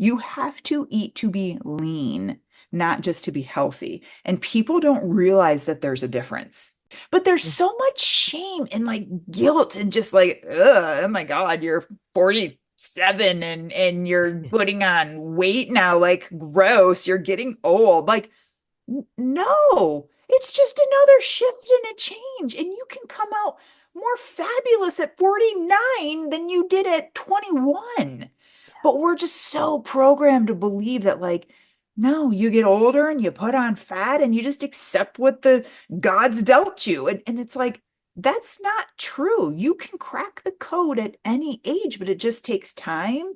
You have to eat to be lean, not just to be healthy. And people don't realize that there's a difference. But there's so much shame and like guilt and just like, ugh, oh my God, you're 47 and you're putting on weight now. Like, gross, you're getting old. Like, no, it's just another shift and a change. And you can come out more fabulous at 49 than you did at 21. But we're just so programmed to believe that, like, no, you get older and you put on fat and you just accept what the gods dealt you. And it's like, that's not true. You can crack the code at any age, but it just takes time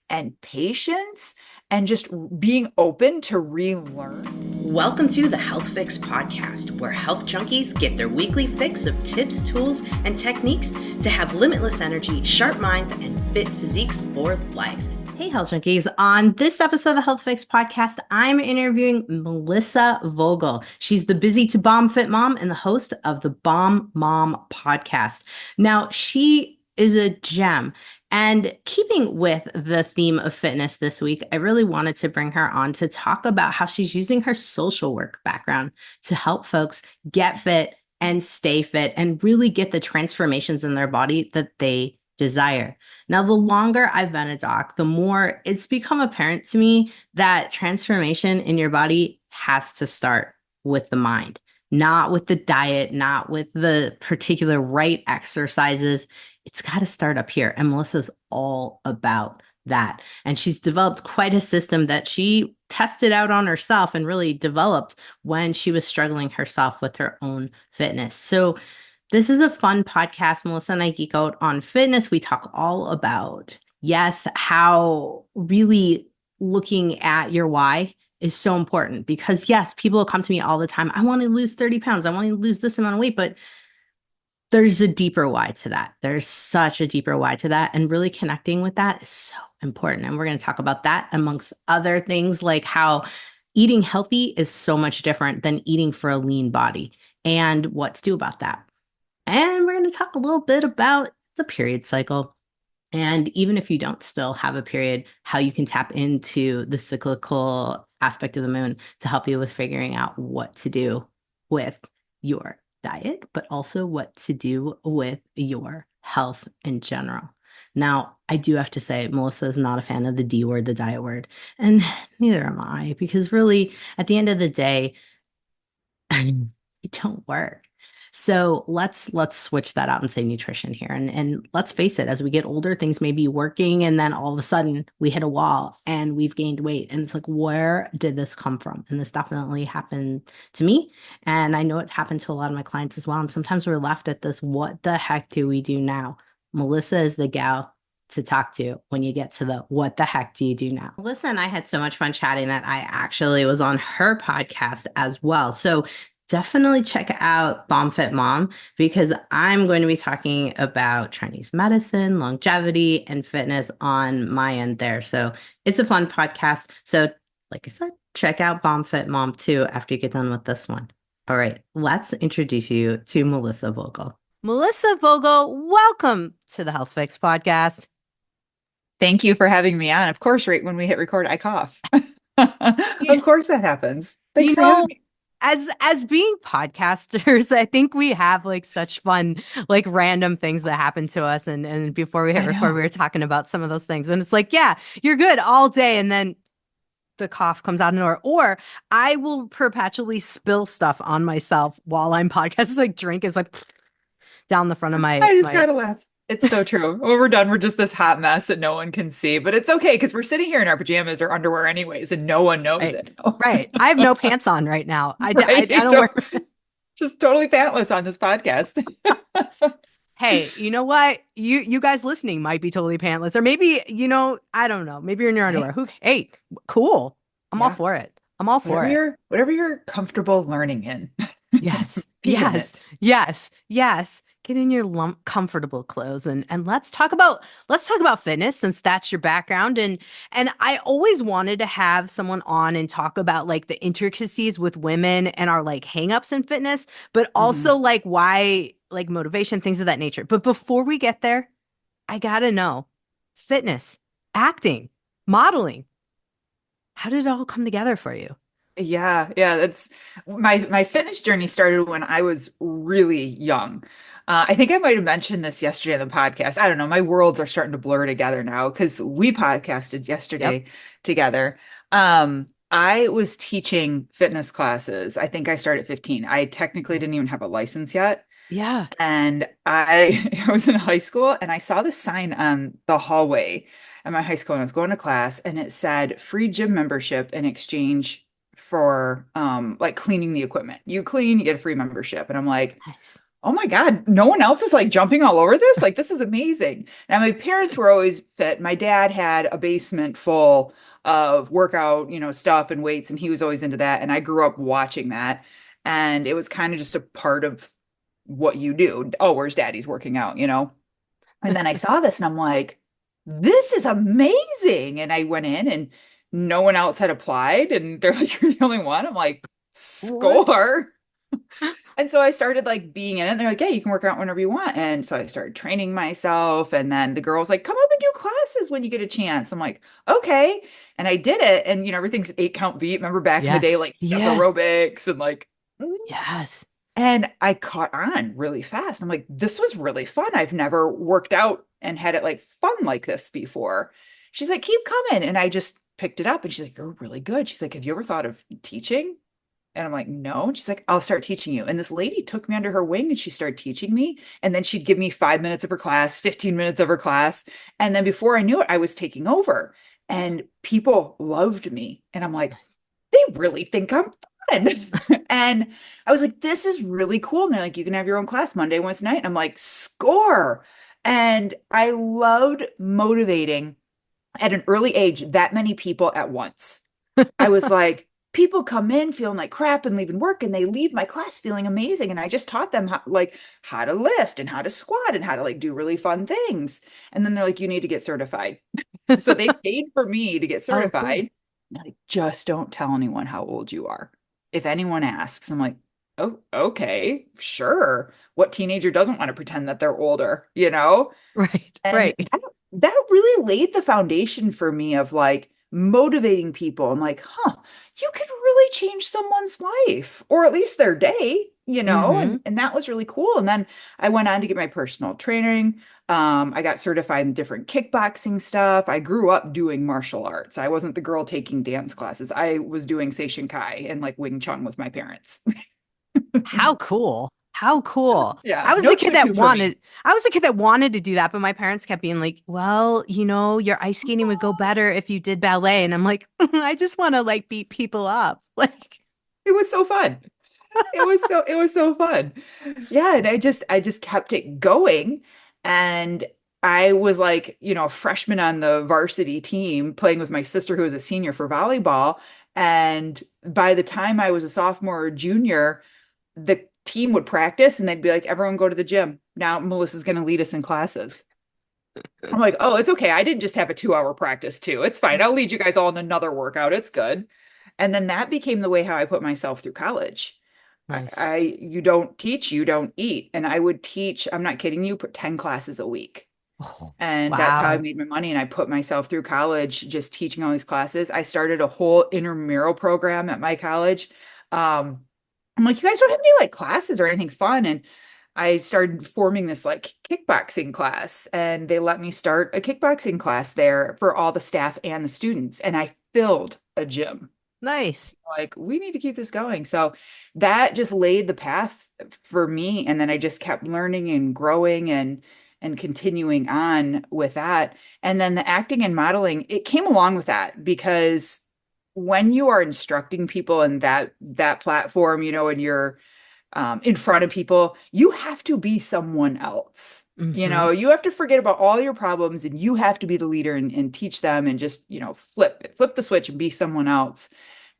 and patience and just being open to relearn. Welcome to the Health Fix podcast, where health junkies get their weekly fix of tips, tools, and techniques to have limitless energy, sharp minds, and fit physiques for life. Hey, health junkies. On this episode of the Health Fix podcast, I'm interviewing Melissa Vogel. She's the Busy to Bomb Fit Mom and the host of the Bomb Mom podcast. Now, she is a gem. And keeping with the theme of fitness this week, I really wanted to bring her on to talk about how she's using her social work background to help folks get fit and stay fit and really get the transformations in their body that they desire. Now, the longer I've been a doc, the more it's become apparent to me that transformation in your body has to start with the mind, not with the diet, not with the particular right exercises. It's got to start up here. And Melissa's all about that. And she's developed quite a system that she tested out on herself and really developed when she was struggling herself with her own fitness. So this is a fun podcast. Melissa and I geek out on fitness. We talk all about, yes, how really looking at your why is so important, because yes, people will come to me all the time. I want to lose 30 pounds. I want to lose this amount of weight, but there's a deeper why to that. There's such a deeper why to that. And really connecting with that is so important. And we're going to talk about that amongst other things, like how eating healthy is so much different than eating for a lean body and what to do about that. And we're going to talk a little bit about the period cycle. And even if you don't still have a period, how you can tap into the cyclical aspect of the moon to help you with figuring out what to do with your diet, but also what to do with your health in general. Now, I do have to say, Melissa is not a fan of the D word, the diet word, and neither am I, because really, at the end of the day, it don't work. So let's switch that out and say nutrition here. And let's face it, as we get older, things may be working, and then all of a sudden we hit a wall and we've gained weight. And it's like, where did this come from? And this definitely happened to me. And I know it's happened to a lot of my clients as well. And sometimes we're left at this, what the heck do we do now? Melissa is the gal to talk to when you get to the what the heck do you do now? Melissa and I had so much fun chatting that I actually was on her podcast as well. So definitely check out Bomb Fit Mom, because I'm going to be talking about Chinese medicine, longevity, and fitness on my end there. So it's a fun podcast. So like I said, check out Bomb Fit Mom too after you get done with this one. All right, let's introduce you to Melissa Vogel. Melissa Vogel, welcome to the Health Fix podcast. Thank you for having me on. Of course, right when we hit record, I cough. Of course that happens. Thanks for having me. As being podcasters, I think we have like such fun, like random things that happen to us. And before we hit record, we were talking about some of those things. And it's like, yeah, you're good all day. And then the cough comes out of nowhere. Or I will perpetually spill stuff on myself while I'm podcasting. Like drink is like down the front of my. I just gotta laugh. It's so true. When we're done, we're just this hot mess that no one can see, but it's okay because we're sitting here in our pajamas or underwear anyways, and no one knows it. Right. I have no pants on right now. I don't wear just totally pantless on this podcast. Hey, you know what? You guys listening might be totally pantless, or maybe, I don't know. Maybe you're in your underwear. Hey, cool. I'm all for it. I'm all for it. Whatever you're comfortable learning in. Yes. Yes. Get in your comfortable clothes and let's talk about fitness, since that's your background. And I always wanted to have someone on and talk about like the intricacies with women and our like hangups in fitness, but also like why, like motivation, things of that nature. But before we get there, I gotta know, fitness, acting, modeling, How did it all come together for you? Yeah, yeah, that's my fitness journey started when I was really young. I think I might have mentioned this yesterday on the podcast. I don't know. My worlds are starting to blur together now because we podcasted Yep. yesterday together. I was teaching fitness classes. I think I started at 15. I technically didn't even have a license yet. Yeah. And I, I was in high school and I saw this sign on the hallway at my high school and I was going to class and it said free gym membership in exchange for like cleaning the equipment. You clean, you get a free membership. And I'm like, Nice. oh my God, no one else is like jumping all over this? Like this is amazing. Now my parents were always fit. My dad had a basement full of workout, stuff and weights, and he was always into that. And I grew up watching that. And it was kind of just a part of what you do. Oh, where's daddy's working out? And then I saw this and I'm like, this is amazing. And I went in and no one else had applied. And they're like, you're the only one. I'm like, What? score. And so I started like being in it. And they're like, yeah, you can work out whenever you want. And so I started training myself. And then the girl's like, come up and do classes when you get a chance. I'm like, okay. And I did it. And, everything's 8 count beat. Remember back in the Yeah. day, like step Yes. aerobics and like, Yes. and I caught on really fast. I'm like, this was really fun. I've never worked out and had it like fun like this before. She's like, keep coming. And I just picked it up and she's like, you're really good. She's like, have you ever thought of teaching? And I'm like, no. And she's like, I'll start teaching you. And this lady took me under her wing and she started teaching me. And then she'd give me 5 minutes of her class, 15 minutes of her class. And then before I knew it, I was taking over and people loved me. And I'm like, they really think I'm fun. And I was like, this is really cool. And they're like, you can have your own class Monday, Wednesday night. And I'm like, score. And I loved motivating at an early age that many people at once. I was like, people come in feeling like crap and leaving work and they leave my class feeling amazing. And I just taught them how to lift and how to squat and how to like do really fun things. And then they're like, you need to get certified. So they paid for me to get Oh, cool. certified. Like, just don't tell anyone how old you are. If anyone asks, I'm like, oh, okay, sure. What teenager doesn't want to pretend that they're older? Right. And Right. that really laid the foundation for me of like motivating people. I'm like, you could really change someone's life or at least their day. Mm-hmm. And that was really cool. And then I went on to get my personal training. I got certified in different kickboxing stuff. I grew up doing martial arts. I wasn't the girl taking dance classes. I was doing Seishin Kai and like Wing Chun with my parents. How cool. How cool. Yeah, no tutu for me. I was the kid that wanted to do that, but my parents kept being like, well, your ice skating would go better if you did ballet. And I'm like, I just want to like beat people up. Like, It was so fun. It was so fun. Yeah, and I just kept it going. And I was like, a freshman on the varsity team playing with my sister who was a senior for volleyball. And by the time I was a sophomore or junior, the team would practice and they'd be like, everyone go to the gym. Now Melissa's going to lead us in classes. I'm like, oh, it's okay. I didn't just have a 2 hour practice too. It's fine. I'll lead you guys all in another workout. It's good. And then that became the way how I put myself through college. nice. You don't teach, you don't eat. And I would teach, I'm not kidding you, put 10 classes a week. Oh, And that's how I wow. made my money. And I put myself through college just teaching all these classes. I started a whole intramural program at my college. I'm like, you guys don't have any like classes or anything fun. And I started forming this like kickboxing class, and they let me start a kickboxing class there for all the staff and the students. And I filled a gym. Nice. Like, we need to keep this going. So that just laid the path for me. And then I just kept learning and growing and continuing on with that. And then the acting and modeling, it came along with that because when you are instructing people in that platform, and you're in front of people, you have to be someone else. Mm-hmm. You have to forget about all your problems and you have to be the leader and teach them and just, flip the switch and be someone else.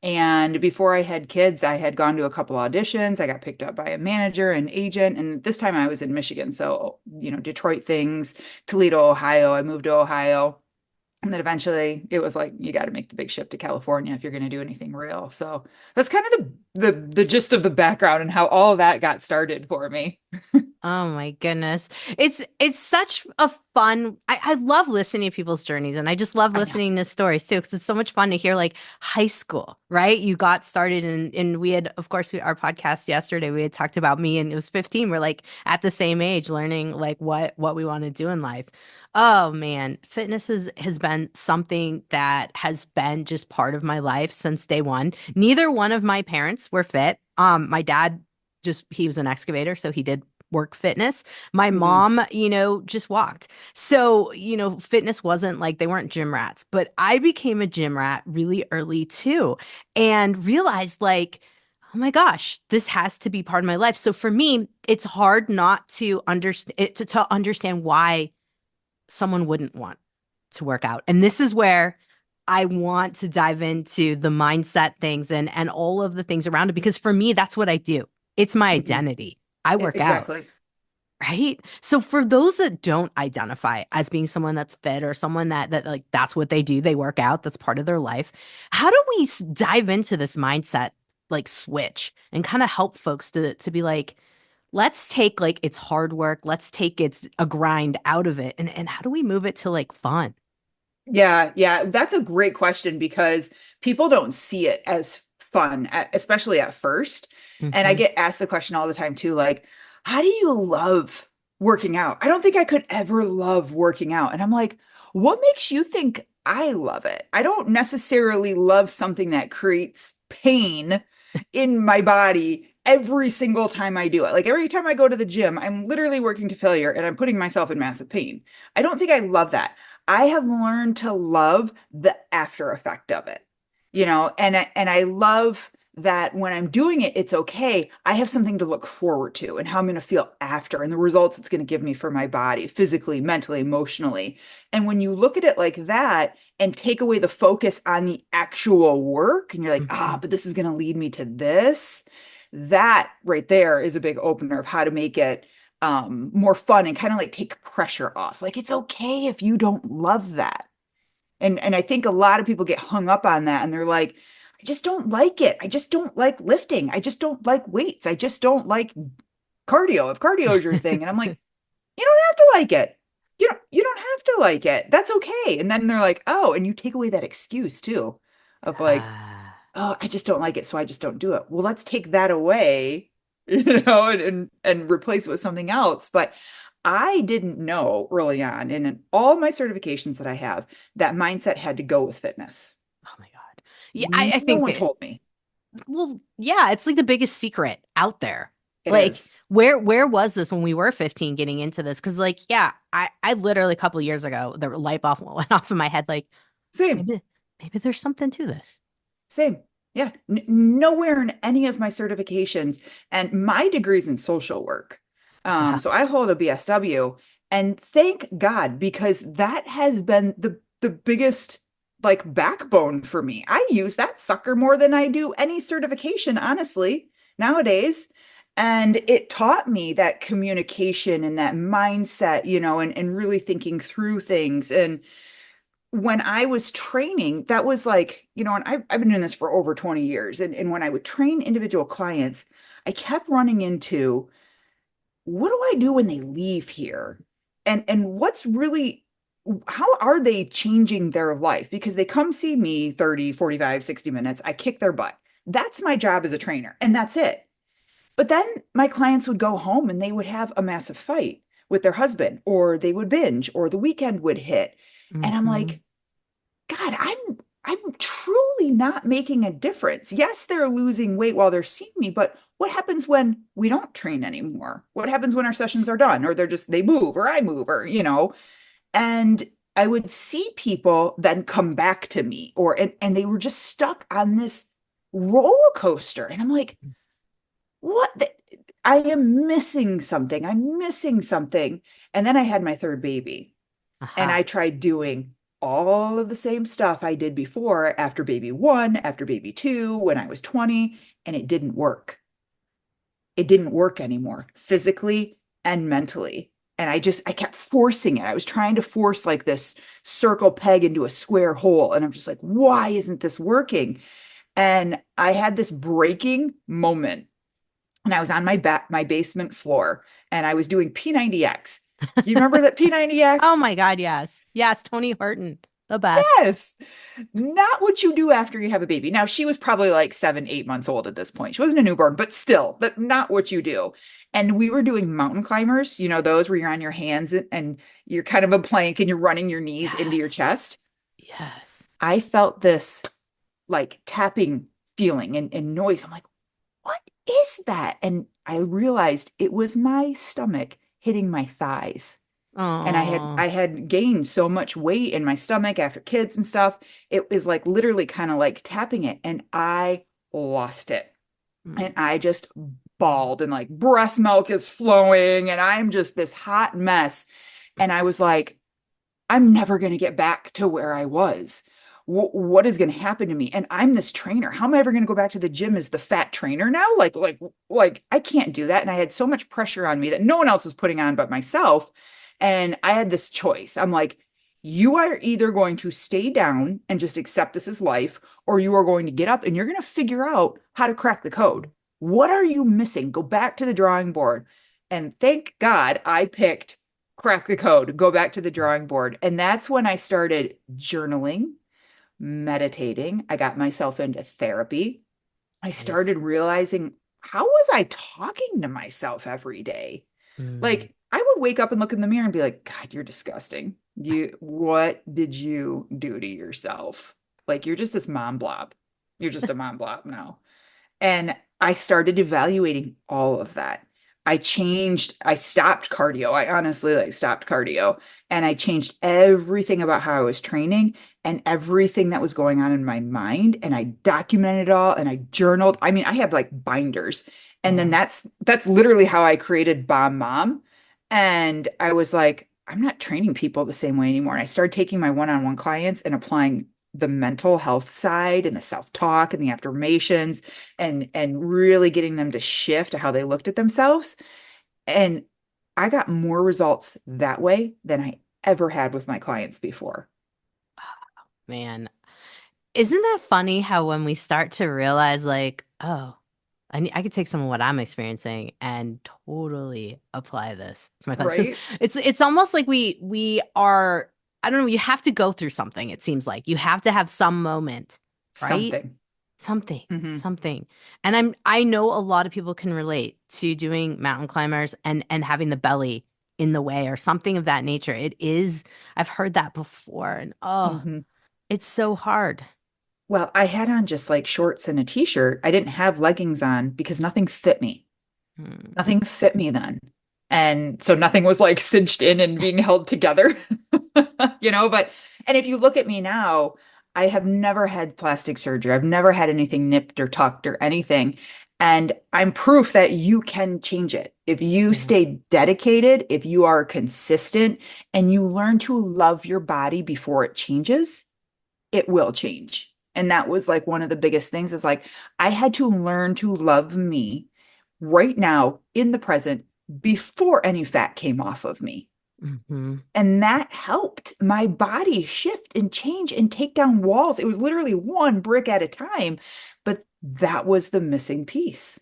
And before I had kids, I had gone to a couple auditions. I got picked up by a manager and agent. And this time I was in Michigan. So, Detroit things, Toledo, Ohio. I moved to Ohio. And then eventually it was like, you got to make the big shift to California if you're going to do anything real. So that's kind of the gist of the background and how all of that got started for me. Oh my goodness. It's such a fun I love listening to people's journeys and I just love I know. listening to stories too because it's so much fun to hear like high school, right? You got started and we had of course our podcast yesterday we had talked about me and it was 15. We're like at the same age learning like what we want to do in life. Oh man, fitness has been something that has been just part of my life since day one. Neither one of my parents were fit. My dad just he was an excavator, so he did work fitness. My Mhm. mom, just walked. So, fitness wasn't like they weren't gym rats, but I became a gym rat really early too and realized like, oh my gosh, this has to be part of my life. So for me, it's hard not to understand to understand why someone wouldn't want to work out. And this is where I want to dive into the mindset things and all of the things around it because for me, that's what I do. It's my Mhm. identity. I work out. Exactly. Right. So for those that don't identify as being someone that's fit or someone that like that's what they do, they work out, that's part of their life. How do we dive into this mindset like switch and kind of help folks to be like, let's take like it's hard work, let's take it's a grind out of it and how do we move it to like fun? Yeah, yeah, that's a great question because people don't see it as fun, especially at first. And I Hmm. get asked the question all the time too, like, how do you love working out? I don't think I could ever love working out. And I'm like, what makes you think I love it? I don't necessarily love something that creates pain in my body every single time I do it. Like every time I go to the gym, I'm literally working to failure and I'm putting myself in massive pain. I don't think I love that. I have learned to love the after effect of it, and I love that when I'm doing it, it's okay. I have something to look forward to and how I'm going to feel after and the results it's going to give me for my body, physically, mentally, emotionally. And when you look at it like that and take away the focus on the actual work, and you're like, Hmm. but this is going to lead me to this, that right there is a big opener of how to make it more fun and kind of like take pressure off. Like it's okay if you don't love that. And I think a lot of people get hung up on that and they're like, I just don't like it. I just don't like lifting. I just don't like weights. I just don't like cardio. If cardio is your thing. And I'm like, you don't have to like it. You don't have to like it. That's okay. And then they're like, oh, and you take away that excuse too of like, Ah. oh, I just don't like it, so I just don't do it. Well, let's take that away, and replace it with something else. But I didn't know early on in all my certifications that I have that mindset had to go with fitness. Oh my God. Yeah, I No think one that told me. well, yeah, it's like the biggest secret out there. It Like, is. where was this when we were 15 getting into this? Because, like, yeah, I literally a couple of years ago, the light bulb went off in my head, like, Same. maybe there's something to this. Same. Yeah. Nowhere in any of my certifications, and my degree's in social work. Yeah. So I hold a BSW, and thank God, because that has been the biggest like backbone for me. I use that sucker more than I do any certification, honestly, nowadays. And it taught me that communication and that mindset, and really thinking through things. And when I was training, that was like, and I've been doing this for over 20 years. And when I would train individual clients, I kept running into what do I do when they leave here? And what's really, how are they changing their life? Because they come see me 30, 45, 60 minutes, I kick their butt. That's my job as a trainer, and that's it. But then my clients would go home and they would have a massive fight with their husband, or they would binge, or the weekend would hit. And I'm Hmm. like, God, I'm truly not making a difference. Yes, they're losing weight while they're seeing me, but what happens when we don't train anymore? What happens when our sessions are done or they move or I move or. And I would see people then come back to me and they were just stuck on this roller coaster. And I'm like, what the, I am missing something. I'm missing something. And then I had my third baby. And I Aha. tried doing all of the same stuff I did before after baby one, after baby two, when I was 20, and it didn't work. It didn't work anymore, physically and mentally. And I kept forcing it. I was trying to force like this circle peg into a square hole. And I'm just like, why isn't this working? And I had this breaking moment and I was on my basement floor and I was doing P90X. You remember that Oh P90X? my God, yes. Yes, Tony Horton, the best. Yes. Not what you do after you have a baby. Now, she was probably like 7, 8 months old at this point. She wasn't a newborn, but still, but not what you do. And we were doing mountain climbers, those where you're on your hands and you're kind of a plank and you're running your knees into your Yes. chest. Yes. I felt this like tapping feeling and noise. I'm like, what is that? And I realized it was my stomach hitting my thighs. And I had Oh. I had gained so much weight in my stomach after kids and stuff. It was like literally kind of like tapping it, and I lost it. And I just bawled, and like breast milk is flowing and I'm just this hot mess. And I was like, I'm never going to get back to where I was. What is going to happen to me? And I'm this trainer. How am I ever going to go back to the gym as the fat trainer now? Like I can't do that. And I had so much pressure on me that no one else was putting on but myself. And I had this choice. I'm like, you are either going to stay down and just accept this as life, or you are going to get up and you're going to figure out how to crack the code. What are you missing? Go back to the drawing board. And thank God I picked crack the code, go back to the drawing board. And that's when I started journaling, meditating. I got myself into therapy. I Nice. started realizing, how was I talking to myself every day? Mm. Like I would wake up and look in the mirror and be like, God, you're disgusting. What did you do to yourself? Like you're just this mom blob. You're just a mom blob now. And I started evaluating all of that. I stopped cardio. I honestly like stopped cardio and I changed everything about how I was training and everything that was going on in my mind. And I documented it all and I journaled. I mean, I have like binders. And then Wow. that's literally how I created Bomb Mom. And I was like, I'm not training people the same way anymore. And I started taking my one-on-one clients and applying the mental health side and the self-talk and the affirmations and really getting them to shift to how they looked at themselves. And I got more results that way than I ever had with my clients before. Man, isn't that funny how when we start to realize like, oh, I could take some of what I'm experiencing and totally apply this to my clients because Right? it's almost like we are, I don't know, you have to go through something, it seems like. You have to have some moment, right? Something. Something, Hmm. something. And I know a lot of people can relate to doing mountain climbers and having the belly in the way or something of that nature. It is, I've heard that before and oh, Hmm. it's so hard. Well, I had on just like shorts and a t-shirt. I didn't have leggings on because nothing fit me. Hmm. Nothing fit me then. And so nothing was like cinched in and being held together, but, and if you look at me now, I have never had plastic surgery. I've never had anything nipped or tucked or anything. And I'm proof that you can change it. If you Yeah. stay dedicated, if you are consistent and you learn to love your body before it changes, it will change. And that was like one of the biggest things is like I had to learn to love me right now in the present before any fat came off of me. Hmm. And that helped my body shift and change and take down walls. It was literally one brick at a time, but that was the missing piece.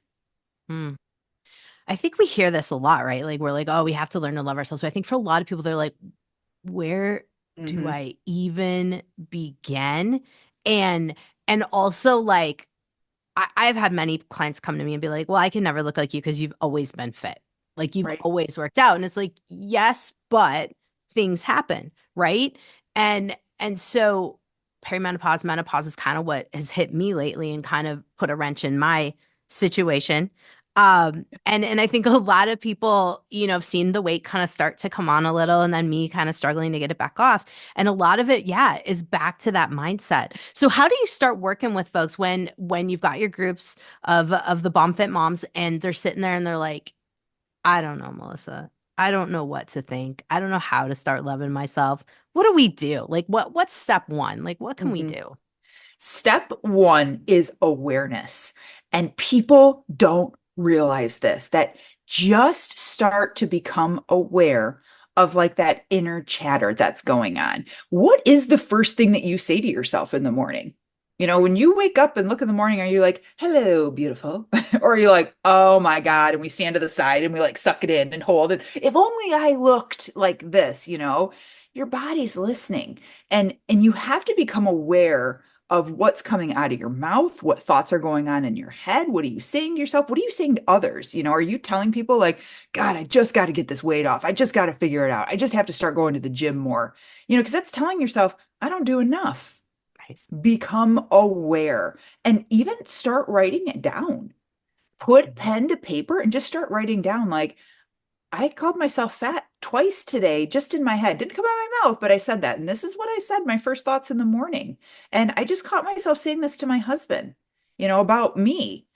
Hmm. I think we hear this a lot, right? Like we're like, oh, we have to learn to love ourselves. But I think for a lot of people, they're like, where do Hmm. I even begin? And and also like I've had many clients come to me and be like, well, I can never look like you because you've always been fit. Like you've Right. always worked out. And it's like, yes, but things happen, right? And so perimenopause, menopause is kind of what has hit me lately and kind of put a wrench in my situation. And I think a lot of people, have seen the weight kind of start to come on a little and then me kind of struggling to get it back off. And a lot of it, yeah, is back to that mindset. So how do you start working with folks when you've got your groups of the Bomb Fit moms and they're sitting there and they're like, I don't know, Melissa. I don't know what to think. I don't know how to start loving myself. What do we do? Like what's step one? Like what can we Hmm. do? Step one is awareness. And people don't realize this, that just start to become aware of like that inner chatter that's going on. What is the first thing that you say to yourself in the morning? When you wake up and look in the morning, are you like, hello, beautiful? Or are you like, oh my God, and we stand to the side and we like suck it in and hold it. If only I looked like this, your body's listening. And you have to become aware of what's coming out of your mouth, what thoughts are going on in your head. What are you saying to yourself? What are you saying to others? Are you telling people like, God, I just got to get this weight off. I just got to figure it out. I just have to start going to the gym more. Because that's telling yourself, I don't do enough. Right. Become aware and even start writing it down. Put Mhm. pen to paper and just start writing down. Like, I called myself fat twice today, just in my head. Didn't come out of my mouth, but I said that. And this is what I said, my first thoughts in the morning. And I just caught myself saying this to my husband, about me.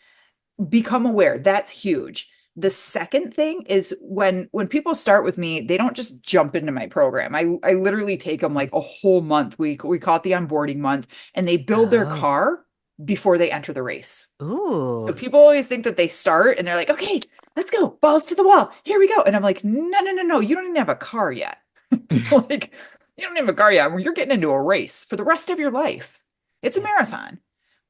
Become aware. That's huge. The second thing is when people start with me, they don't just jump into my program. I literally take them like a whole month. We call it the onboarding month, and they build their Oh. car before they enter the race. So Ooh. people always think that they start and they're like, okay, let's go, balls to the wall. Here we go. And I'm like, no, no, no, no. You don't even have a car yet. Like, you don't have a car yet. You're getting into a race for the rest of your life. It's a Yeah. marathon.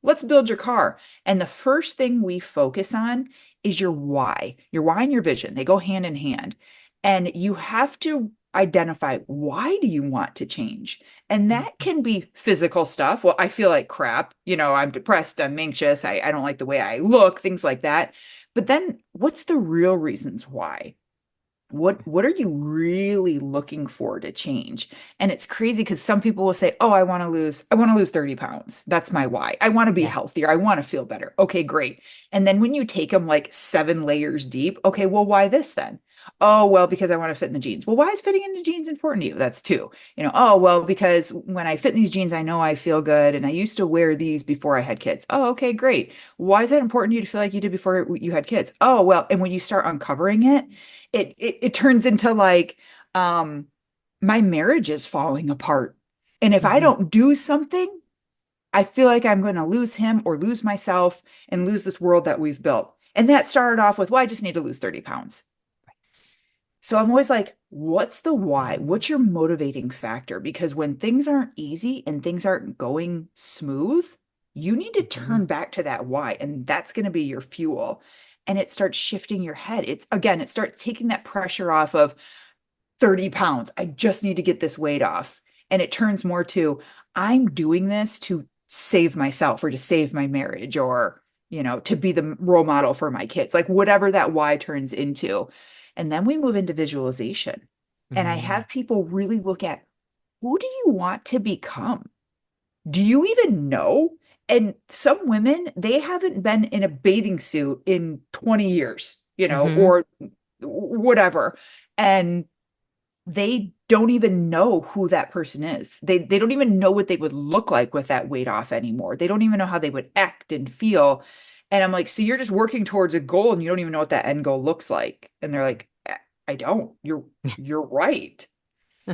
Let's build your car. And the first thing we focus on is your why and your vision. They go hand in hand. And you have to identify, why do you want to change? And that Mhm. can be physical stuff. Well, I feel like crap. I'm depressed. I'm anxious. I don't like the way I look, things like that. But then what's the real reasons why? What are you really looking for to change? And it's crazy because some people will say, oh, I want to lose 30 pounds. That's my why. I want to be Yeah. healthier. I want to feel better. Okay, great. And then when you take them like 7 layers deep, okay, well, why this then? Oh, well, because I want to fit in the jeans. Well, why is fitting into jeans important to you? That's two. Oh, well, because when I fit in these jeans, I know I feel good. And I used to wear these before I had kids. Oh, okay, great. Why is that important to you to feel like you did before you had kids? Oh, well, and when you start uncovering it, it turns into like um my marriage is falling apart. And if I Mhm. don't do something, I feel like I'm going to lose him or lose myself and lose this world that we've built. And that started off with, well, I just need to lose 30 pounds. So I'm always like, what's the why? What's your motivating factor? Because when things aren't easy and things aren't going smooth, you need to Mhm. turn back to that why. And that's going to be your fuel. And it starts shifting your head. It starts taking that pressure off of 30 pounds. I just need to get this weight off. And it turns more to, I'm doing this to save myself or to save my marriage or, to be the role model for my kids, like whatever that why turns into. And then we move into visualization. And I Mhm. have people really look at, who do you want to become? Do you even know? And some women, they haven't been in a bathing suit in 20 years, Mhm. or whatever. And they don't even know who that person is. They don't even know what they would look like with that weight off anymore. They don't even know how they would act and feel. And I'm like, so you're just working towards a goal and you don't even know what that end goal looks like. And they're like, I don't. You're right.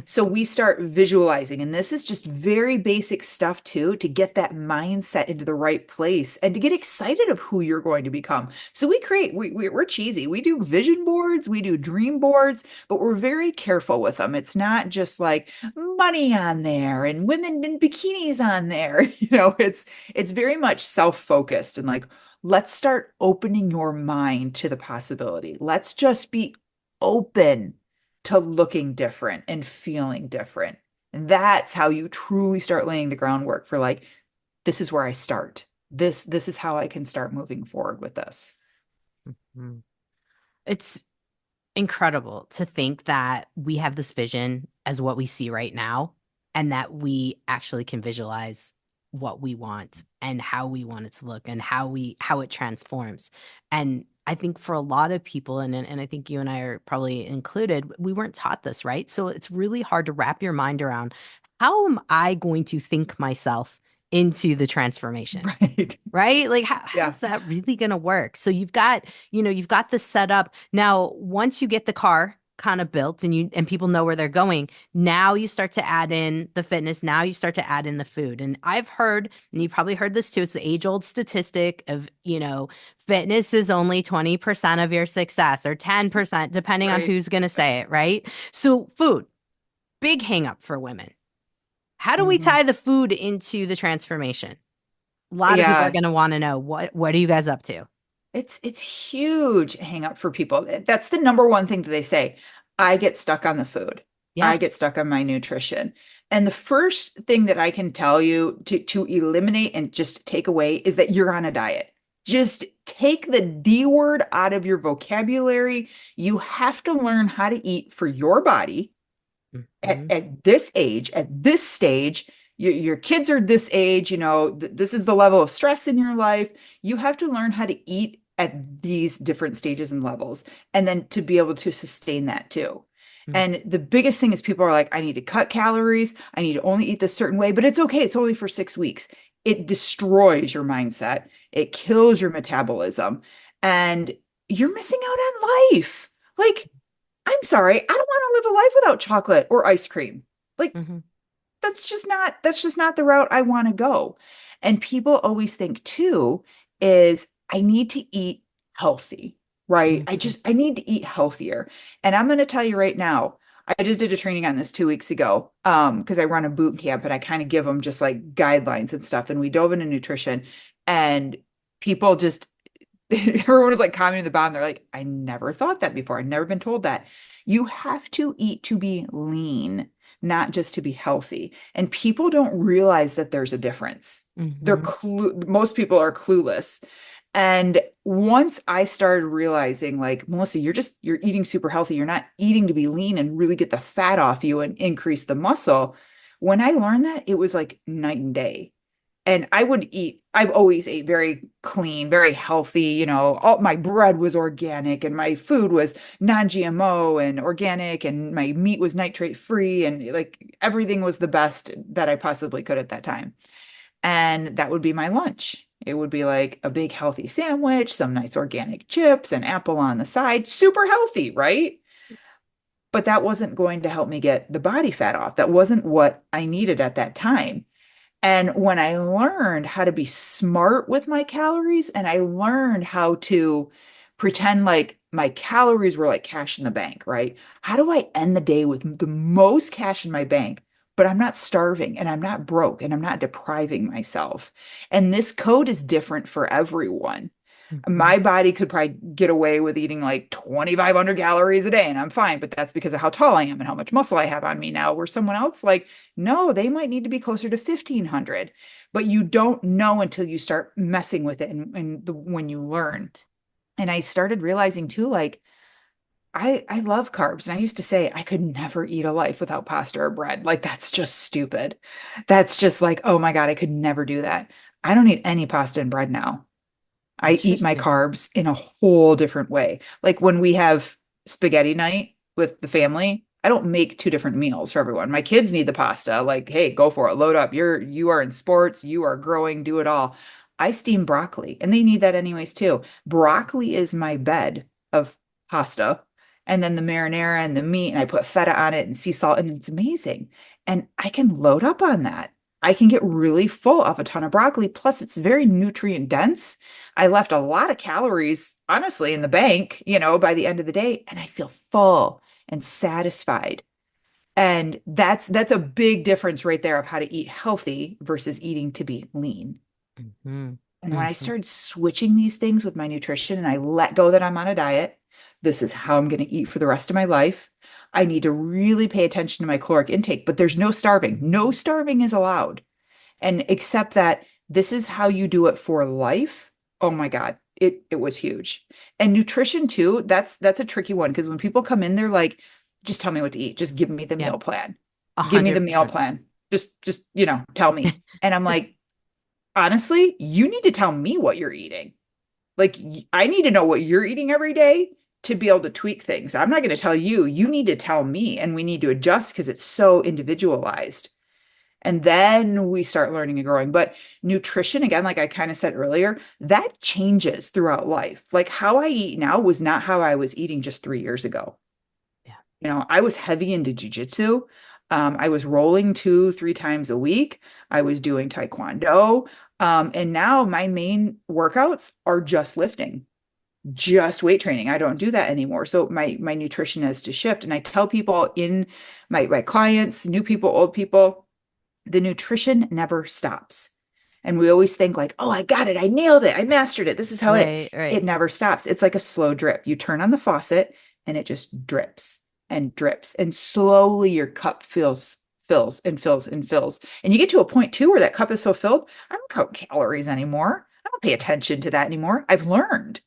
So we start visualizing, and this is just very basic stuff too, to get that mindset into the right place and to get excited of who you're going to become. So we're cheesy. We do vision boards, we do dream boards, but we're very careful with them. It's not just like money on there and women in bikinis on there. It's very much self-focused and like, let's start opening your mind to the possibility. Let's just be open to looking different and feeling different. And that's how you truly start laying the groundwork for like, this is where I start. This is how I can start moving forward with this. Mhm. It's incredible to think that we have this vision as what we see right now, and that we actually can visualize what we want and how we want it to look and how it transforms. And I think for a lot of people, and I think you and I are probably included, we weren't taught this, right? So it's really hard to wrap your mind around, how am I going to think myself into the transformation? Right. Right? Like Yeah. how's that really going to work? So you've got this set up. Now, once you get the car kind of built and people know where they're going, now you start to add in the fitness, now you start to add in the food. And I've heard, and you probably heard this too, it's the age-old statistic of, fitness is only 20% of your success or 10%, depending on Right. who's going to say it, right? So food, big hang up for women. How do we Mhm. tie the food into the transformation? A lot of people are Yeah, going to want to know what are you guys up to? it's huge hang up for people. That's the number one thing that they say. I get stuck on the food. I Yeah. get stuck on my nutrition. And the first thing that I can tell you to eliminate and just take away is that you're on a diet. Just take the D word out of your vocabulary. You have to learn how to eat for your body Hmm. at this age, at this stage. Your kids are this age, this is the level of stress in your life. You have to learn how to eat at these different stages and levels, and then to be able to sustain that too. And the biggest thing is people are like, I need to cut calories. I need to only eat this certain way, but it's okay. It's only for 6 weeks. It destroys your mindset. It kills your metabolism, and you're missing out on life. Like, I'm sorry, I don't want to live a life without chocolate or ice cream. Like, Hmm. that's just not the route I want to go. And people always think too is I need to eat healthy, right? Hmm. I need to eat healthier. And I'm going to tell you right now, I just did a training on this 2 weeks ago because I run a boot camp and I kind of give them just like guidelines and stuff. And we dove into nutrition, and people just everyone was like commenting in the bottom. They're like, I never thought that before. I've never been told that. You have to eat to be lean, not just to be healthy. And people don't realize that there's a difference. Hmm. Most people are clueless. And once I started realizing, like, Melissa, you're eating super healthy. You're not eating to be lean and really get the fat off you and increase the muscle. When I learned that, it was like night and day. And I've always ate very clean, very healthy. All my bread was organic and my food was non-GMO and organic and my meat was nitrate free and like everything was the best that I possibly could at that time. And that would be my lunch. It would be like a big healthy sandwich, some nice organic chips, an apple on the side, super healthy, right? But that wasn't going to help me get the body fat off. That wasn't what I needed at that time. And when I learned how to be smart with my calories and I learned how to pretend like my calories were like cash in the bank, right? How do I end the day with the most cash in my bank, but I'm not starving and I'm not broke and I'm not depriving myself? And this code is different for everyone. Hmm. My body could probably get away with eating like 2,500 calories a day and I'm fine, but that's because of how tall I am and how much muscle I have on me now. Where someone else, like, no, they might need to be closer to 1,500, but you don't know until you start messing with it when you learn. And I started realizing too, like, I love carbs. And I used to say I could never eat a life without pasta or bread. Like, that's just stupid. That's just like, oh my God, I could never do that. I don't eat any pasta and bread now. I eat my Interesting. carbs in a whole different way. Like when we have spaghetti night with the family, I don't make two different meals for everyone. My kids need the pasta. Like, hey, go for it. Load up. You are in sports, you are growing, do it all. I steam broccoli and they need that anyways too. Broccoli is my bed of pasta. And then the marinara and the meat, and I put feta on it and sea salt, and it's amazing. And I can load up on that. I can get really full off a ton of broccoli. Plus, it's very nutrient dense. I left a lot of calories, honestly, in the bank, by the end of the day, and I feel full and satisfied. And that's a big difference right there of how to eat healthy versus eating to be lean. Hmm. And when I Hmm. started switching these things with my nutrition and I let go that I'm on a diet, this is how I'm going to eat for the rest of my life. I need to really pay attention to my caloric intake, but there's no starving. No starving is allowed. And accept that this is how you do it for life. Oh my God, it was huge. And nutrition too, that's a tricky one because when people come in, they're like, just tell me what to eat. Just give me the Yep. meal plan. A Give me hundred the meal percent. plan. Just, tell me. And I'm like, honestly, you need to tell me what you're eating. Like, I need to know what you're eating every day to be able to tweak things. I'm not going to tell you. You need to tell me, and we need to adjust because it's so individualized. And then we start learning and growing. But nutrition, again, like I kind of said earlier, that changes throughout life. Like how I eat now was not how I was eating just 3 years ago. Yeah. I was heavy into jujitsu. I was rolling 2, 3 times a week. I was doing taekwondo. And now my main workouts are just lifting, just weight training. I don't do that anymore. So my nutrition has to shift. And I tell people in my clients, new people, old people, the nutrition never stops. And we always think like, oh, I got it. I nailed it. I mastered it. This is how Right, right. it never stops. It's like a slow drip. You turn on the faucet and it just drips and drips. And slowly your cup fills and fills and fills. And you get to a point too where that cup is so filled, I don't count calories anymore. I don't pay attention to that anymore. I've learned.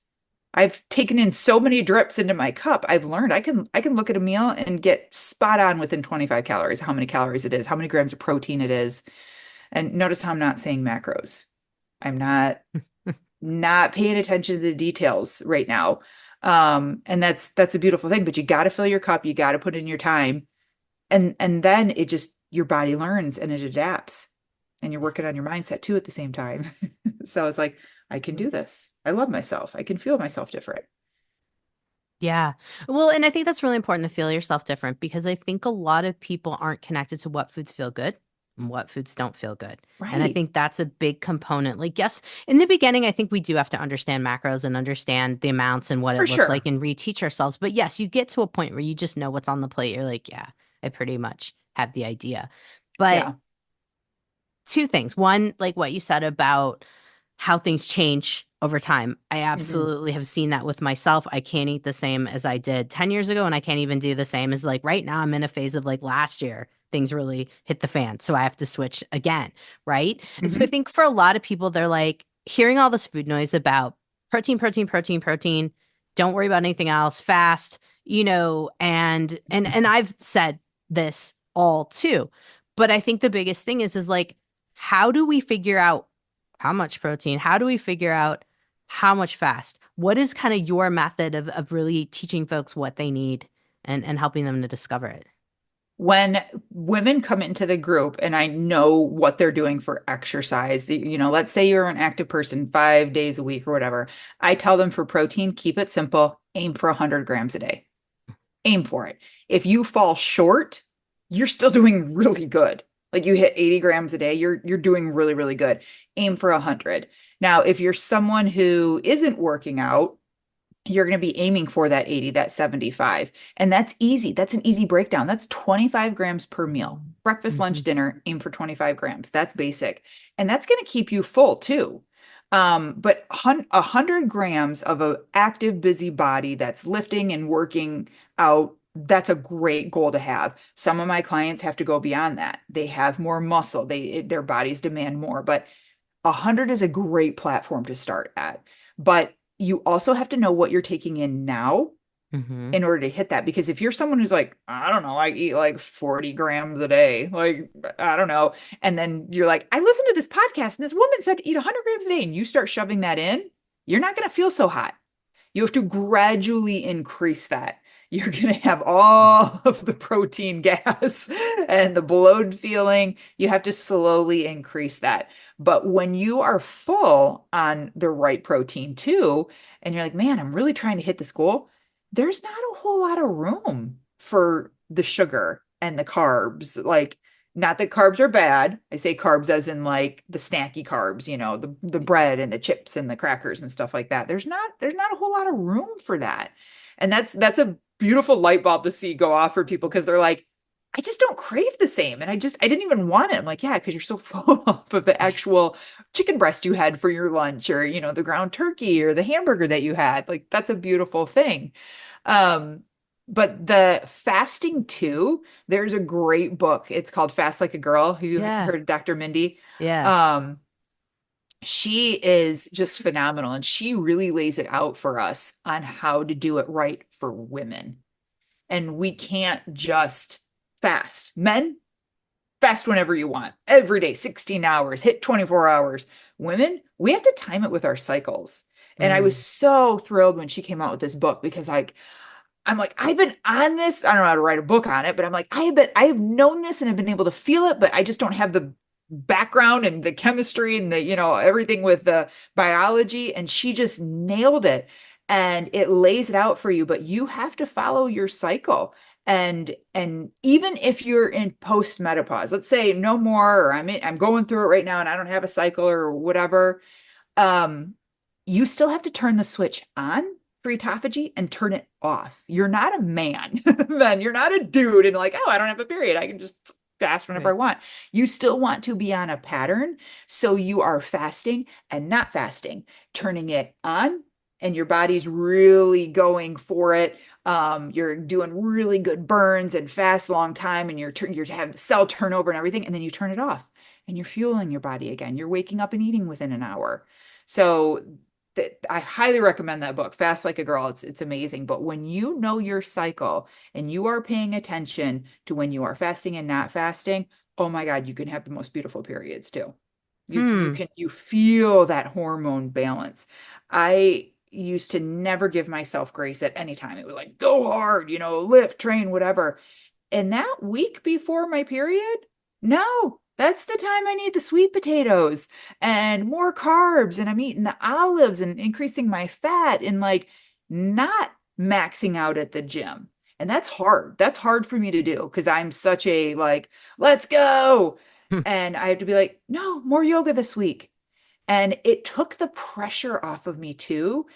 I've taken in so many drips into my cup. I've learned I can look at a meal and get spot on within 25 calories, how many calories it is, how many grams of protein it is. And notice how I'm not saying macros. I'm not paying attention to the details right now. And that's a beautiful thing, but you got to fill your cup, you got to put in your time. And then it just your body learns and it adapts. And you're working on your mindset too at the same time. So it's like, I can do this. I love myself. I can feel myself different. Yeah. Well, and I think that's really important to feel yourself different because I think a lot of people aren't connected to what foods feel good and what foods don't feel good. And I Right. think that's a big component. Like, yes, in the beginning, I think we do have to understand macros and understand the amounts and what For it looks like sure. and reteach ourselves. But yes, you get to a point where you just know what's on the plate. You're like, yeah, I pretty much have the idea. But Yeah. two things. One, like what you said about how things change over time. I Hmm. absolutely have seen that with myself. I can't eat the same as I did 10 years ago, and I can't even do the same as like right now. I'm in a phase of like last year, things really hit the fan. So I have to switch again. Right. And so I Hmm. think for a lot of people, they're like hearing all this food noise about protein, protein, protein, protein. Don't worry about anything else, fast, and I've said this all too. But I think the biggest thing is like, how do we figure out how much protein? How do we figure out how much fast? What is kind of your method of really teaching folks what they need and helping them to discover it? When women come into the group and I know what they're doing for exercise, let's say you're an active person 5 days a week or whatever, I tell them for protein, keep it simple, aim for 100 grams a day. Aim for it. If you fall short, you're still doing really good. Like you hit 80 grams a day, you're doing really, really good. Aim for 100. Now, if you're someone who isn't working out, you're going to be aiming for that 80, that 75. And that's easy. That's an easy breakdown. That's 25 grams per meal. Breakfast, lunch, Hmm. dinner, aim for 25 grams. That's basic. And that's going to keep you full too. But 100 grams of an active, busy body that's lifting and working out, that's a great goal to have. Some of my clients have to go beyond that. They have more muscle. Their bodies demand more, but 100 is a great platform to start at. But you also have to know what you're taking in now Hmm. in order to hit that. Because if you're someone who's like, I don't know, I eat like 40 grams a day, like, I don't know. And then you're like, I listened to this podcast and this woman said to eat 100 grams a day, and you start shoving that in, you're not going to feel so hot. You have to gradually increase that. You're going to have all of the protein gas and the bloated feeling. You have to slowly increase that. But when you are full on the right protein too, and you're like, man, I'm really trying to hit this goal, there's not a whole lot of room for the sugar and the carbs. Like, not that carbs are bad. I say carbs as in like the snacky carbs, the bread and the chips and the crackers and stuff like that. There's not a whole lot of room for that. And that's a beautiful light bulb to see go off for people because they're like, I just don't crave the same. And I didn't even want it. I'm like, yeah, because you're so full of the Right. actual chicken breast you had for your lunch or, the ground turkey or the hamburger that you had. Like that's a beautiful thing. Um, but the fasting too, there's a great book. It's called Fast Like a Girl. Who you Yeah. heard of Dr. Mindy? Yeah. Um, she is just phenomenal and she really lays it out for us on how to do it right for women. And we can't just fast. Men, fast whenever you want, every day, 16 hours, hit 24 hours. Women, we have to time it with our cycles. And I was Mm. so thrilled when she came out with this book because I'm like, I've been on this. I don't know how to write a book on it, but I'm like, I have known this and have been able to feel it, but I just don't have the background and the chemistry and everything with the biology. And she just nailed it. And it lays it out for you, but you have to follow your cycle. And even if you're in post-menopause, let's say no more, or I'm going through it right now and I don't have a cycle or whatever, um, you still have to turn the switch on for autophagy and turn it off. You're not a man, man. You're not a dude and like, oh, I don't have a period. I can just fast whenever I Right. want. You still want to be on a pattern. So you are fasting and not fasting, turning it on and your body's really going for it. You're doing really good burns and fast long time and you're having cell turnover and everything. And then you turn it off and you're fueling your body again. You're waking up and eating within an hour. So I highly recommend that book, Fast Like a Girl. It's amazing. But when you know your cycle and you are paying attention to when you are fasting and not fasting, oh my God, you can have the most beautiful periods too. Hmm. You feel that hormone balance. I used to never give myself grace at any time. It was like, go hard, lift, train, whatever. And that week before my period, no, that's the time I need the sweet potatoes and more carbs. And I'm eating the olives and increasing my fat and like not maxing out at the gym. And that's hard. That's hard for me to do because I'm such a like, let's go. And I have to be like, no, more yoga this week. And it took the pressure off of me too.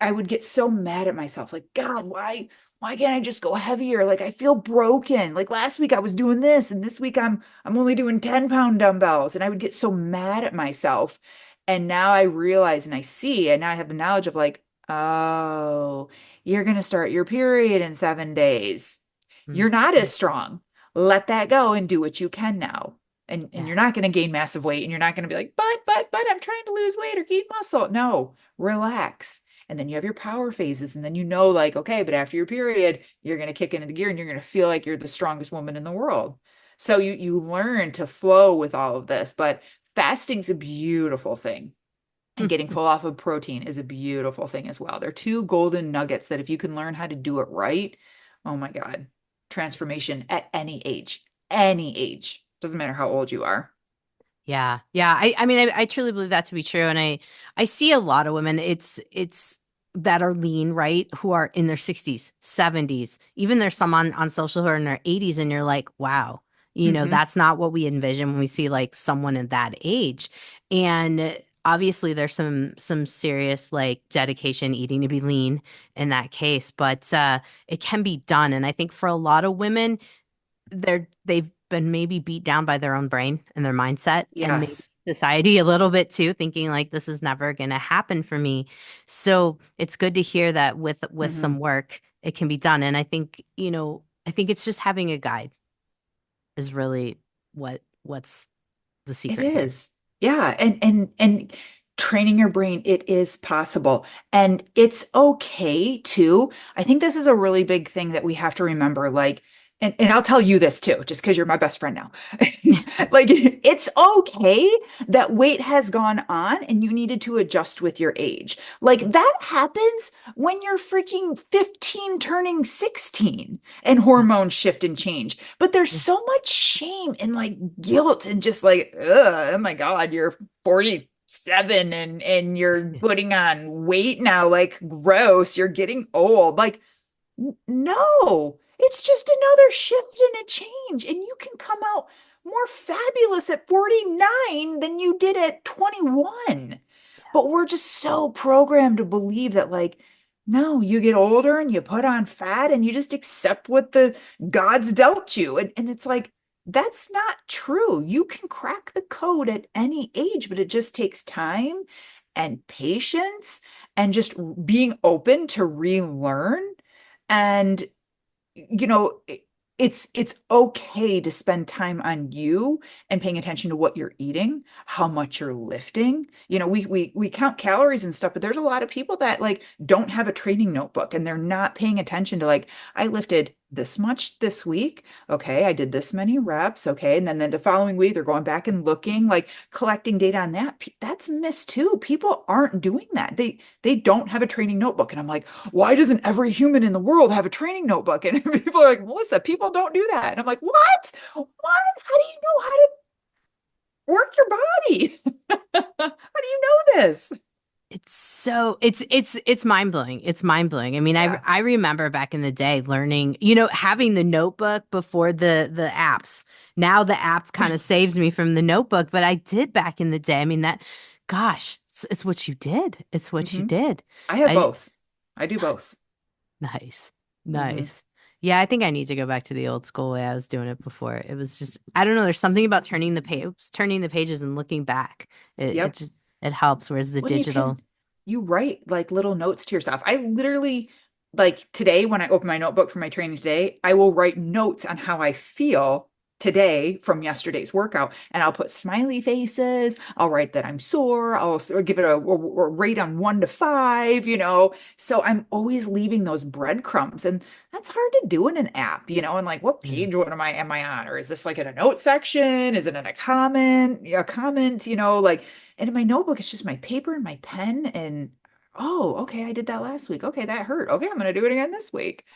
I would get so mad at myself, like, God, why can't I just go heavier? Like I feel broken. Like last week I was doing this, and this week I'm only doing 10-pound dumbbells. And I would get so mad at myself. And now I realize and I see, and now I have the knowledge of like, oh, you're gonna start your period in 7 days. You're not Mhm. as strong. Let that go and do what you can now. And Yeah. you're not going to gain massive weight and you're not going to be like, but I'm trying to lose weight or gain muscle. No, relax. And then you have your power phases. And then like, okay, but after your period, you're going to kick into gear and you're going to feel like you're the strongest woman in the world. So you learn to flow with all of this. But fasting's a beautiful thing. And getting full off of protein is a beautiful thing as well. They're two golden nuggets that if you can learn how to do it right, oh my God, transformation at any age, any age. Doesn't matter how old you are. Yeah. Yeah. I mean, I truly believe that to be true. And I see a lot of women, it's that are lean, right? Who are in their 60s, 70s. Even there's some on social who are in their 80s, and you're like, wow, Hmm. that's not what we envision when we see like someone in that age. And obviously there's some serious like dedication eating to be lean in that case, but it can be done. And I think for a lot of women, they've been maybe beat down by their own brain and their mindset and maybe Yes. society a little bit too, thinking like this is never going to happen for me. So it's good to hear that with Hmm. some work it can be done. And I think, I think it's just having a guide is really what's the It secret here. is. Yeah, and training your brain, it is possible. And it's okay too. I think this is a really big thing that we have to remember. Like, and I'll tell you this too, just because you're my best friend now. Like, it's okay that weight has gone on and you needed to adjust with your age. Like, that happens when you're freaking 15 turning 16 and Yeah. hormones shift and change. But there's Yeah. so much shame and like guilt and just like, ugh, oh my God, you're 47 and you're Yeah. putting on weight now. Like, gross, you're getting old. Like, no, it's just another shift and a change. And you can come out more fabulous at 49 than you did at 21. But we're just so programmed to believe that, like, no, you get older and you put on fat and you just accept what the gods dealt you. And it's like, that's not true. You can crack the code at any age, but it just takes time and patience and just being open to relearn. And you know, it's okay to spend time on you and paying attention to what you're eating, how much you're lifting. We count calories and stuff, but there's a lot of people that like don't have a training notebook and they're not paying attention to like, I lifted this much this week. Okay, I did this many reps. Okay, and then the following week they're going back and looking, like collecting data on that. That's missed too. People aren't doing that. They don't have a training notebook. And I'm like, why doesn't every human in the world have a training notebook? And people are like, Melissa, people don't do that. And I'm like, what? What? How do you know how to work your body? How do you know this? It's mind blowing. It's mind blowing. I mean, I Yeah. I remember back in the day learning, having the notebook before the apps. Now the app kind of saves me from the notebook, but I did back in the day. I mean, gosh, it's what you did. It's what you Hmm. did. I have I both. I do both. Nice. Hmm. Nice. Yeah, I think I need to go back to the old school way I was doing it before. It was just, I don't know, there's something about turning the pages and looking back. It Yep. just it helps. Whereas the When digital, you write like little notes to yourself. I literally, like today, when I open my notebook for my training today, I will write notes on how I feel today from yesterday's workout. And I'll put smiley faces. I'll write that I'm sore. I'll give it a rate on 1 to 5, So I'm always leaving those breadcrumbs. And that's hard to do in an app, and like what yeah. page am I on? Or is this like in a note section? Is it in a comment, like, and in my notebook, it's just my paper and my pen. And oh, okay, I did that last week. Okay, that hurt. Okay, I'm gonna do it again this week.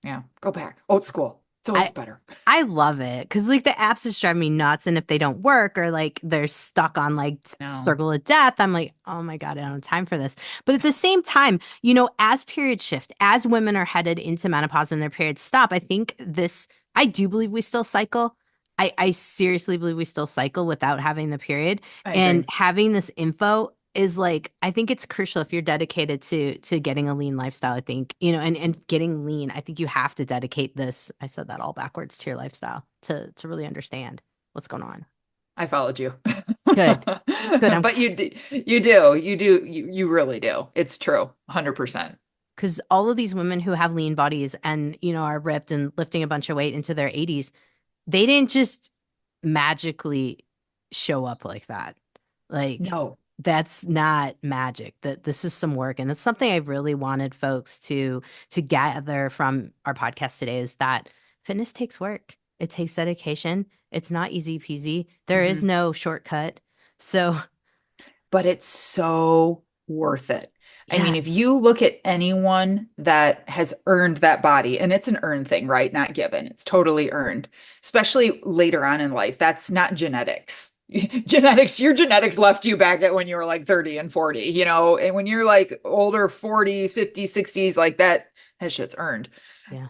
Yeah, go back. Old school. It's always I better. I love it because like the apps just drive me nuts, and if they don't work or like they're stuck on like No. circle of death, I'm like, oh my God, I don't have time for this. But at the same time, as periods shift, as women are headed into menopause and their periods stop, I do believe we still cycle. I seriously believe we still cycle without having the period, I and agree. having this info is like, I think it's crucial if you're dedicated to getting a lean lifestyle. I think, and getting lean, I think you have to dedicate this, I said that all backwards, to your lifestyle to really understand what's going on. I followed you. Good. Good. I'm But you really do. It's true. 100%. Because all of these women who have lean bodies and, are ripped and lifting a bunch of weight into their 80s, they didn't just magically show up like that. Like, No. that's not magic. That this is some work, and that's something I really wanted folks to gather from our podcast today, is that fitness takes work. It takes dedication. It's not easy peasy. There is Mhm. no shortcut. So, But it's so worth it. I mean, if yes. you look at anyone that has earned that body, and it's an earned thing, right? Not given, it's totally earned, especially later on in life. That's not genetics. Your genetics left you back at when you were like 30 and 40, and when you're like older, 40s, 50s, 60s, like that shit's earned. Yeah.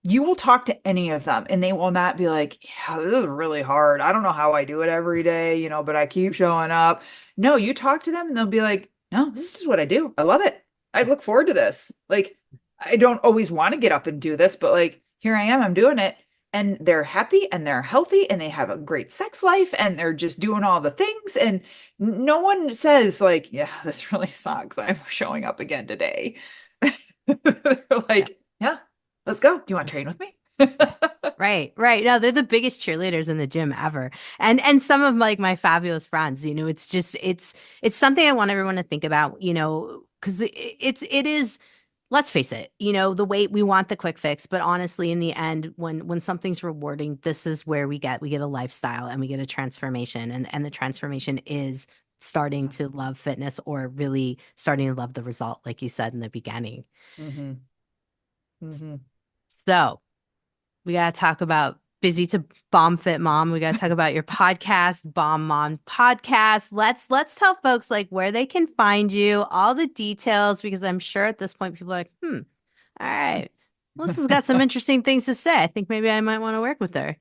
You will talk to any of them and they will not be like, yeah, this is really hard. I don't know how I do it every day, but I keep showing up. No, you talk to them and they'll be like, no, this is what I do. I love it. I look forward to this. Like, I don't always want to get up and do this, but like, here I am, I'm doing it. And they're happy and they're healthy and they have a great sex life and they're just doing all the things. And no one says, like, yeah, this really sucks. I'm showing up again today. They're Yeah. like, yeah, let's go. Do you want to train with me? Right, right. No, they're the biggest cheerleaders in the gym ever. And some of like my fabulous friends, it's just it's something I want everyone to think about, because it is, let's face it, the weight, we want the quick fix, but honestly, in the end, when something's rewarding, this is where we get a lifestyle and we get a transformation. And the transformation is starting to love fitness, or really starting to love the result, like you said in the beginning. Hmm. Hmm. So we got to talk about Busy to Bomb Fit Mom. We got to talk about your podcast, Bomb Mom Podcast. Let's tell folks like where they can find you, all the details, because I'm sure at this point people are like, all right, Melissa's got some interesting things to say. I think maybe I might want to work with her.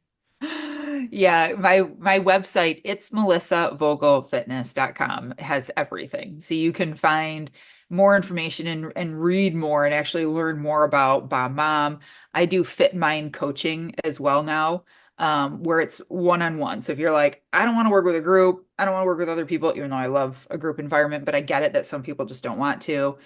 Yeah, my website, it's melissavogelfitness.com, has everything. So you can find more information and read more and actually learn more about Bomb Mom. I do Fit Mind coaching as well now, where it's one-on-one. So if you're like, I don't want to work with a group, I don't want to work with other people, even though I love a group environment, but I get it that some people just don't want to.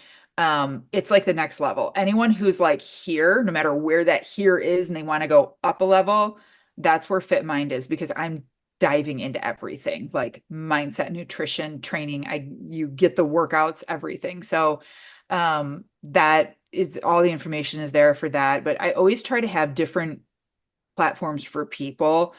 It's like the next level. Anyone who's like here, no matter where that here is, and they want to go up a level, that's where Fit Mind is, because I'm diving into everything, like mindset, nutrition, training. You get the workouts, everything. So that is all, the information is there for that. But I always try to have different platforms for people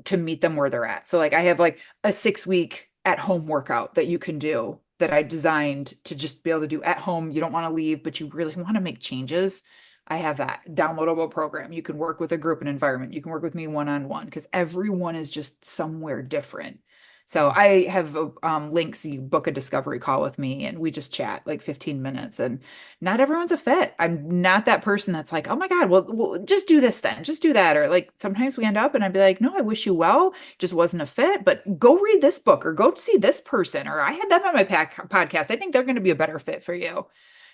to meet them where they're at. So like I have like a 6 week at home workout that you can do, that I designed to just be able to do at home. You don't want to leave, but you really want to make changes. I have that downloadable program. You can work with a group and environment. You can work with me one-on-one, because everyone is just somewhere different. So Yeah. I have links. You book a discovery call with me and we just chat like 15 minutes, and not everyone's a fit. I'm not that person that's like, oh my God, well, just do this then, just do that. Or like sometimes we end up and I'd be like, no, I wish you well, just wasn't a fit, but go read this book or go see this person. Or I had them on my podcast. I think they're going to be a better fit for you.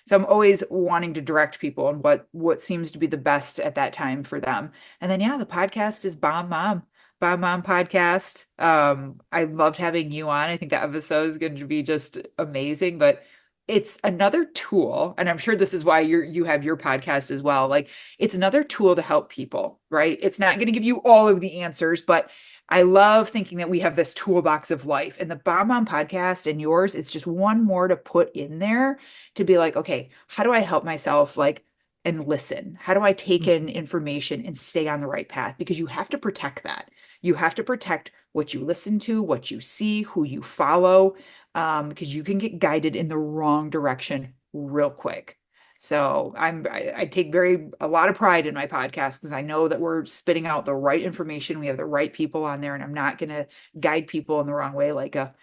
So I'm always wanting to direct people on what seems to be the best at that time for them. And then yeah, the podcast is Bomb Mom. Bomb Mom podcast. I loved having you on. I think that episode is going to be just amazing, but it's another tool, and I'm sure this is why you have your podcast as well. Like it's another tool to help people, right? It's not going to give you all of the answers, but I love thinking that we have this toolbox of life. And the Bomb Mom podcast and yours, it's just one more to put in there to be like, okay, how do I help myself like and listen? How do I take in information and stay on the right path? Because you have to protect that. You have to protect what you listen to, what you see, who you follow, because you can get guided in the wrong direction real quick. So I take a lot of pride in my podcast because I know that we're spitting out the right information. We have the right people on there, and I'm not going to guide people in the wrong way like a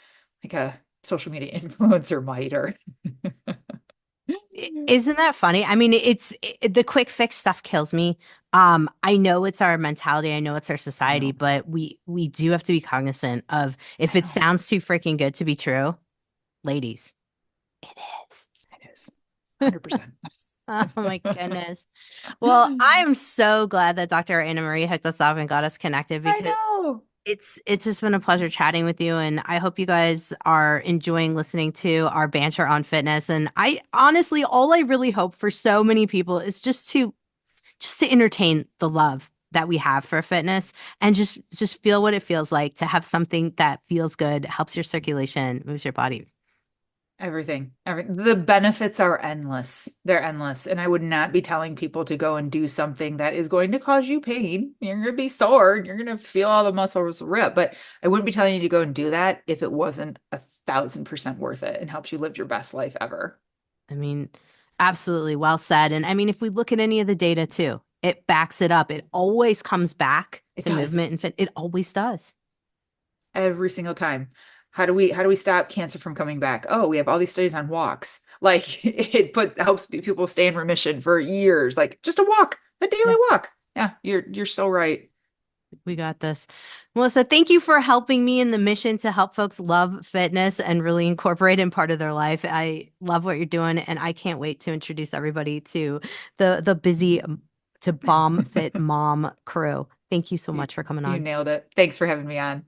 social media influencer might or Isn't that funny? I mean, the quick fix stuff kills me. I know it's our mentality, I know it's our I society, know. but we do have to be cognizant of if I it know. sounds too freaking good to be true, ladies, it is. It is 100%. Oh my goodness. Well, I am so glad that Dr. Anna Marie hooked us up and got us connected I because know. it's just been a pleasure chatting with you, and I hope you guys are enjoying listening to our banter on fitness. And I honestly, all I really hope for so many people is just to entertain the love that we have for fitness and just feel what it feels like to have something that feels good, helps your circulation, moves your body. Everything. The benefits are endless. They're endless. And I would not be telling people to go and do something that is going to cause you pain. You're going to be sore. You're going to feel all the muscles rip. But I wouldn't be telling you to go and do that if it wasn't 1,000% worth it and helps you live your best life ever. I mean, absolutely well said. And I mean, if we look at any of the data too, it backs it up. It always comes back It to does. movement and fit. It always does. Every single time. How do we stop cancer from coming back? Oh, we have all these studies on walks. Like helps people stay in remission for years. Like just a walk, a daily Yeah, walk. Yeah, you're so right. we got this. Melissa, thank you for helping me in the mission to help folks love fitness and really incorporate it in part of their life. I love what you're doing, and I can't wait to introduce everybody to the busy to Bomb Fit Mom crew. Thank you so You, much for coming you on. nailed it. Thanks for having me on.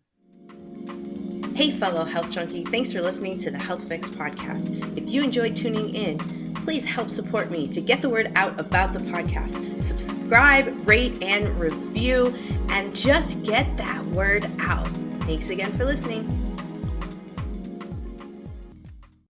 Hey, fellow health junkie, thanks for listening to the Health Fix podcast. If you enjoyed tuning in, please help support me to get the word out about the podcast. Subscribe, rate, and review, and just get that word out. Thanks again for listening.